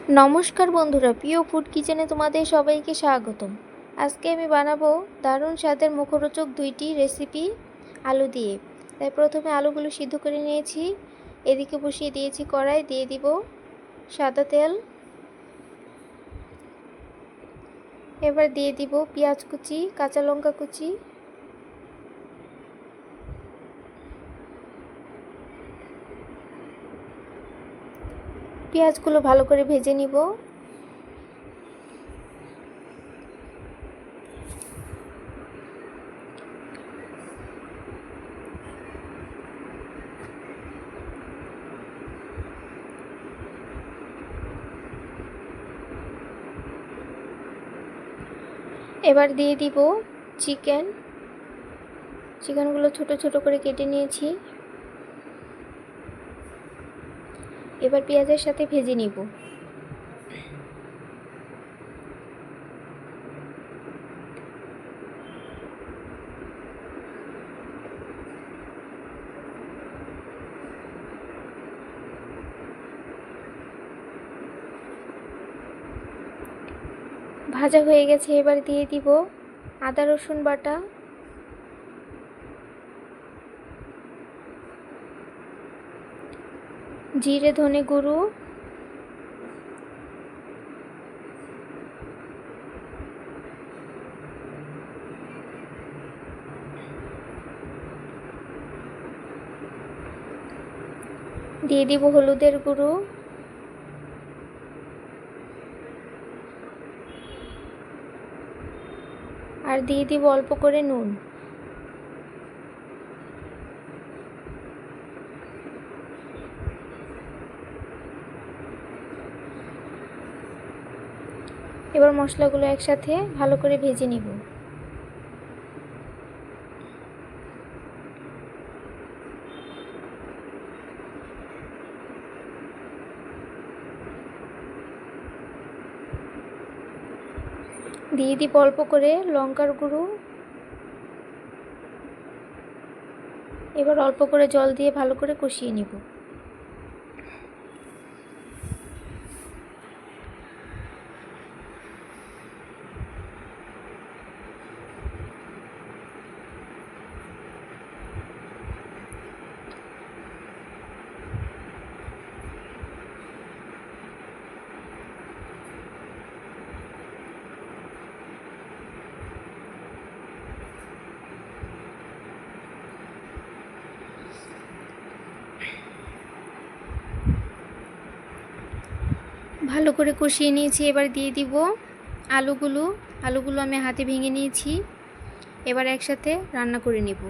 নমস্কার বন্ধুরা, প্রিয় ফুড কিচেনে তোমাদের সবাইকে স্বাগতম। আজকে আমি বানাবো দারুণ স্বাদের মুখরোচক দুইটি রেসিপি আলু দিয়ে। তাই প্রথমে আলুগুলো সিদ্ধ করে নিয়েছি। এদিকে বসিয়ে দিয়েছি কড়াই, দিয়ে দিব সাদা তেল। এবার দিয়ে দিব পেঁয়াজ কুচি, কাঁচা লঙ্কা কুচি, পেঁয়াজগুলো ভালো করে ভেজে নিব। এবার দিয়ে দিব চিকেনগুলো ছোট ছোট করে কেটে নিয়েছি। এবার পেঁয়াজের সাথে ভেজে নিব। ভাজা হয়ে গেছে, এবার দিয়ে দিব আদা রসুন বাটা, জিরে ধনে গুঁড়ো, দিয়ে দিব হলুদের গুঁড়ো, আর দিয়ে দিব অল্প করে নুন। এবার মশলাগুলো একসাথে ভালো করে ভেজে নিব। দিয়ে দিব অল্প করে লঙ্কার গুঁড়ো। এবার অল্প করে জল দিয়ে ভালো করে কষিয়ে নিব। ভালো করে কষিয়ে নিয়েছি। এবার দিয়ে দিব আলুগুলো আমি হাতে ভেঙে নিয়েছি। এবার একসাথে রান্না করে নিব।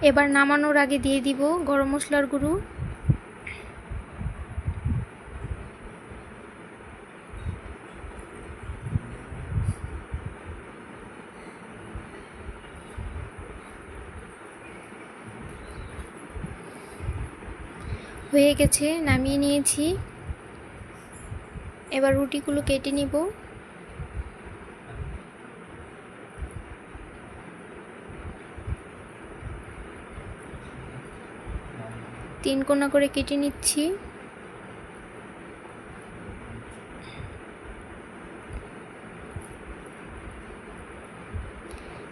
এবার নামানোর আগে দিয়ে দিব গরম মশলার গুঁড়ো, হয়ে গেছে, নামিয়ে নিয়েছি। এবার রুটিগুলো কেটে নিব। তিন কোনা করে কেটে নিচ্ছি।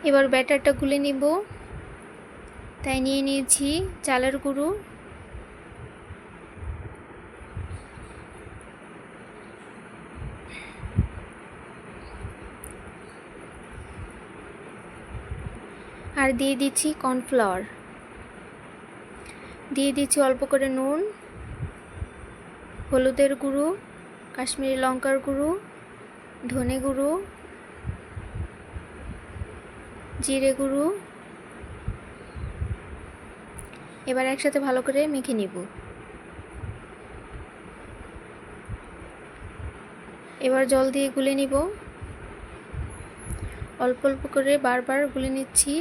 এবার ব্যাটারটা গুলে নিব। তাই নিয়ে নিয়েছি চালের গুঁড়ো, আর দিয়ে দিচ্ছি কর্নফ্লাওয়ার, দিয়ে দিচ্ছি অল্প করে নুন, হলুদের গুঁড়ো, কাশ্মীরি লঙ্কার গুঁড়ো, ধনে গুঁড়ো, জিরে গুঁড়ো। এবার একসাথে ভালো করে মেখে নিব। এবার জল দিয়ে গুলে নিব। অল্প অল্প করে বারবার গুলে নিচ্ছি।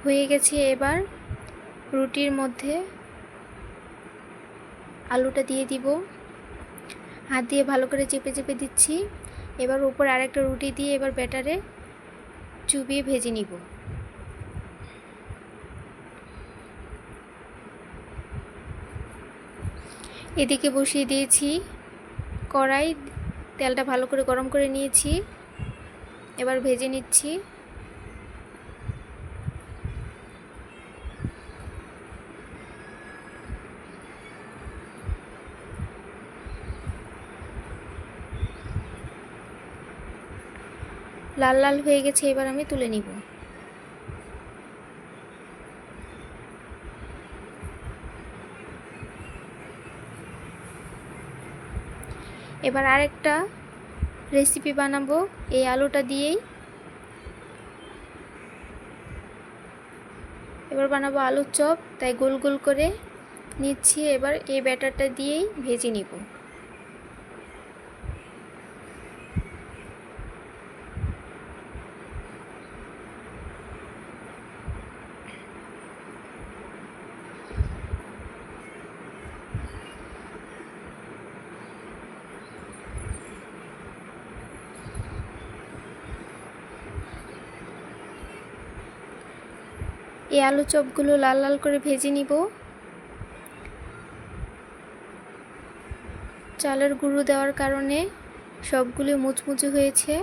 হয়ে গেছে। এবার রুটির মধ্যে আলুটা দিয়ে দিব। হাত দিয়ে ভালো করে চেপে চেপে দিচ্ছি। এবার উপরে আরেকটা রুটি দিয়ে এবার ব্যাটারে চুবিয়ে ভেজে নিব। এদিকে বসিয়ে দিয়েছি কড়াই, তেলটা ভালো করে গরম করে নিয়েছি। এবার ভেজে নিচ্ছি। লাল লাল হয়ে গেছে, এবার আমি তুলে নিব। এবার আরেকটা রেসিপি বানাবো এই আলুটা দিয়েই। এবার বানাবো আলুর চপ, তাই গোল গোল করে নিচ্ছি। এবার এই ব্যাটারটা দিয়েই ভেজে নিব। এই আলু চপগুলো লাল লাল করে ভেজে নিব। চালের গুঁড়ো দেওয়ার কারণে সবগুলো মুচমুচে হয়েছে।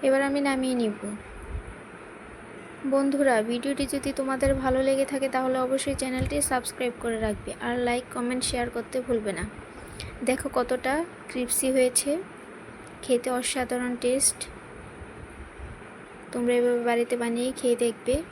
এবার আমি নামিয়ে নিব। বন্ধুরা, ভিডিওটি যদি তোমাদের ভালো লেগে থাকে তাহলে অবশ্যই চ্যানেলটি সাবস্ক্রাইব করে রাখবে আর লাইক কমেন্ট শেয়ার করতে ভুলবে না। দেখো কতটা ক্রিস্পি হয়েছে, খেতে অসাধারণ টেস্ট। তোমরা এভাবে বাড়িতে বানিয়ে খেয়ে দেখবে।